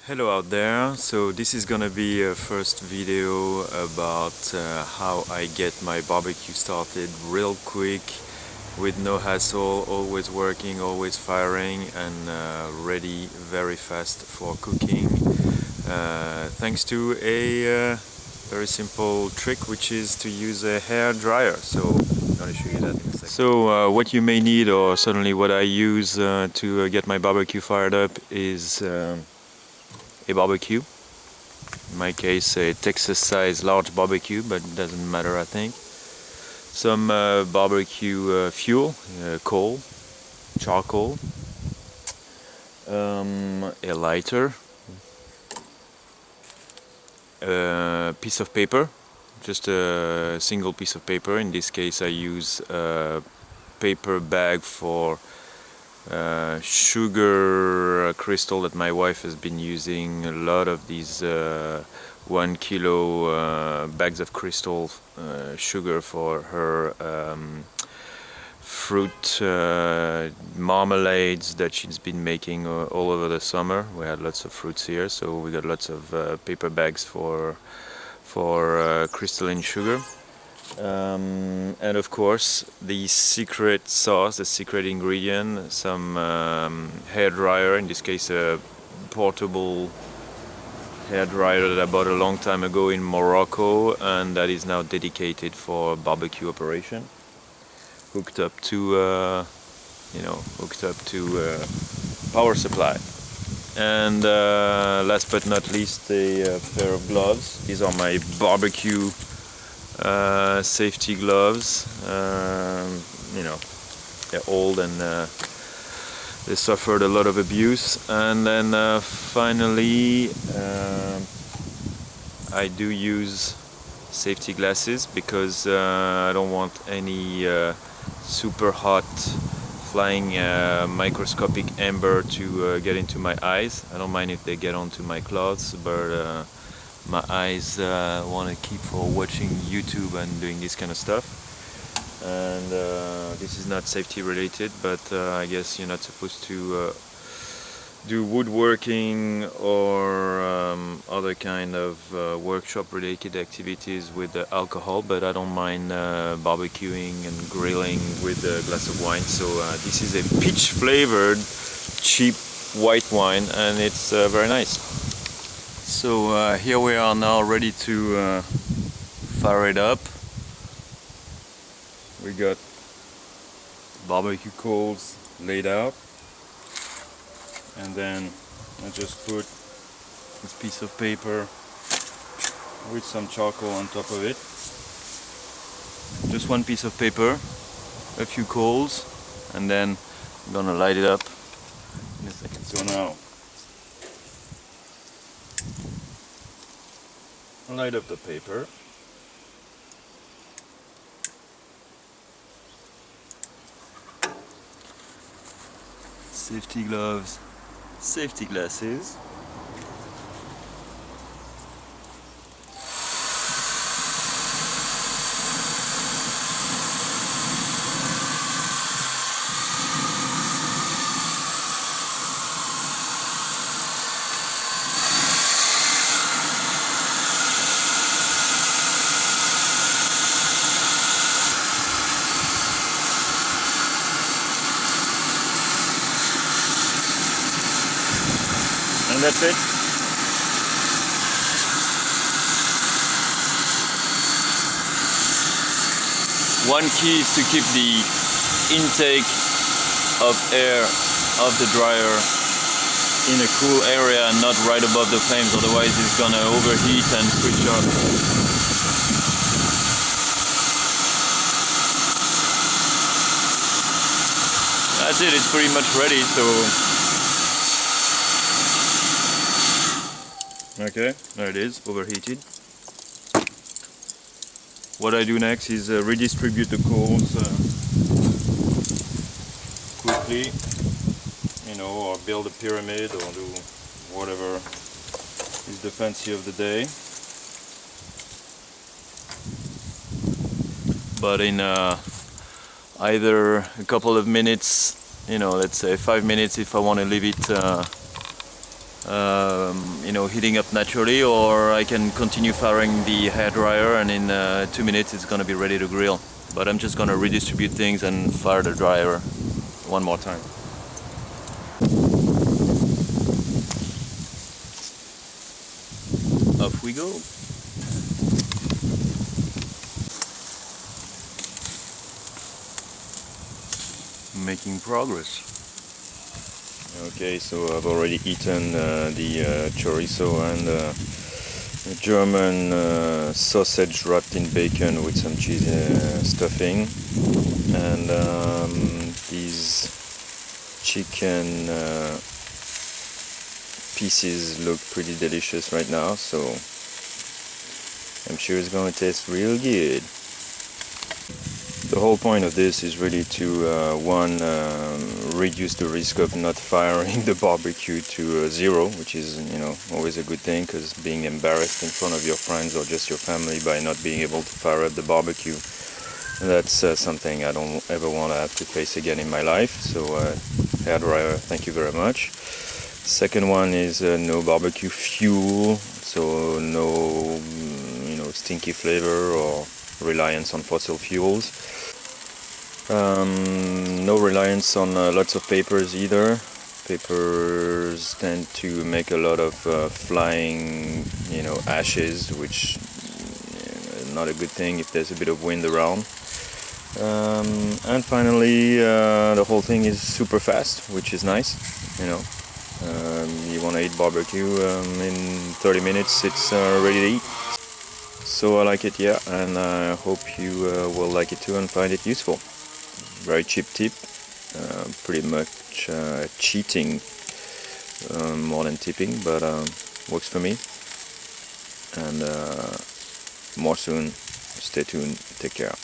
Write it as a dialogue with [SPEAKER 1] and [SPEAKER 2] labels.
[SPEAKER 1] Hello out there. So this is gonna be a first video about how I get my barbecue started real quick with no hassle, always working, always firing, and ready very fast for cooking, thanks to a very simple trick, which is to use a hair dryer. So I'm gonna show you that in a second. So what you may need, or certainly what I use to get my barbecue fired up, is a barbecue. In my case, a Texas size large barbecue, but it doesn't matter, I think. Some barbecue fuel, coal, charcoal, a lighter, a piece of paper, just a single piece of paper. In this case, I use a paper bag for sugar crystal that my wife has been using. A lot of these 1 kilo bags of crystal sugar for her fruit marmalades that she's been making all over the summer. We had lots of fruits here, so we got lots of paper bags for crystalline sugar. And of course the secret sauce, the secret ingredient, some hair dryer, in this case a portable hair dryer that I bought a long time ago in Morocco, and that is now dedicated for barbecue operation, hooked up to power supply. And last but not least, a pair of gloves. These are my barbecue safety gloves. They're old and they suffered a lot of abuse. And then finally, I do use safety glasses because I don't want any super hot flying microscopic amber to get into my eyes. I don't mind if they get onto my clothes, but my eyes want to keep for watching YouTube and doing this kind of stuff. And this is not safety related, but I guess you're not supposed to do woodworking or other kind of workshop related activities with alcohol, but I don't mind barbecuing and grilling with a glass of wine. So this is a peach flavored cheap white wine, and it's very nice. So here we are now, ready to fire it up. We got barbecue coals laid out, and then I just put this piece of paper with some charcoal on top of it. Just one piece of paper, a few coals, and then I'm gonna light it up in a second. So now light up the paper. Safety gloves, safety glasses. And that's it. One key is to keep the intake of air of the dryer in a cool area and not right above the flames, otherwise it's gonna overheat and switch off. That's it, it's pretty much ready. So okay, there it is, overheated. What I do next is redistribute the coals quickly, or build a pyramid, or do whatever is the fancy of the day. But in either a couple of minutes, let's say 5 minutes if I want to leave it heating up naturally, or I can continue firing the hairdryer, and in 2 minutes it's gonna be ready to grill. But I'm just gonna redistribute things and fire the dryer one more time. Off we go. Making progress. Okay, so I've already eaten the chorizo and German sausage wrapped in bacon with some cheese stuffing, and these chicken pieces look pretty delicious right now, so I'm sure it's going to taste real good. The whole point of this is really to reduce the risk of not firing the barbecue to zero, which is always a good thing, because being embarrassed in front of your friends or just your family by not being able to fire up the barbecue, that's something I don't ever want to have to face again in my life. So hairdryer, thank you very much. Second one is no barbecue fuel, so no stinky flavor or reliance on fossil fuels. No reliance on lots of papers either. Papers tend to make a lot of flying, ashes, which is not a good thing if there's a bit of wind around. And finally, the whole thing is super fast, which is nice. You want to eat barbecue in 30 minutes, it's ready to eat. So I like it, yeah, and I hope you will like it too and find it useful. Very cheap tip, pretty much cheating more than tipping, but works for me. And more soon. Stay tuned. Take care.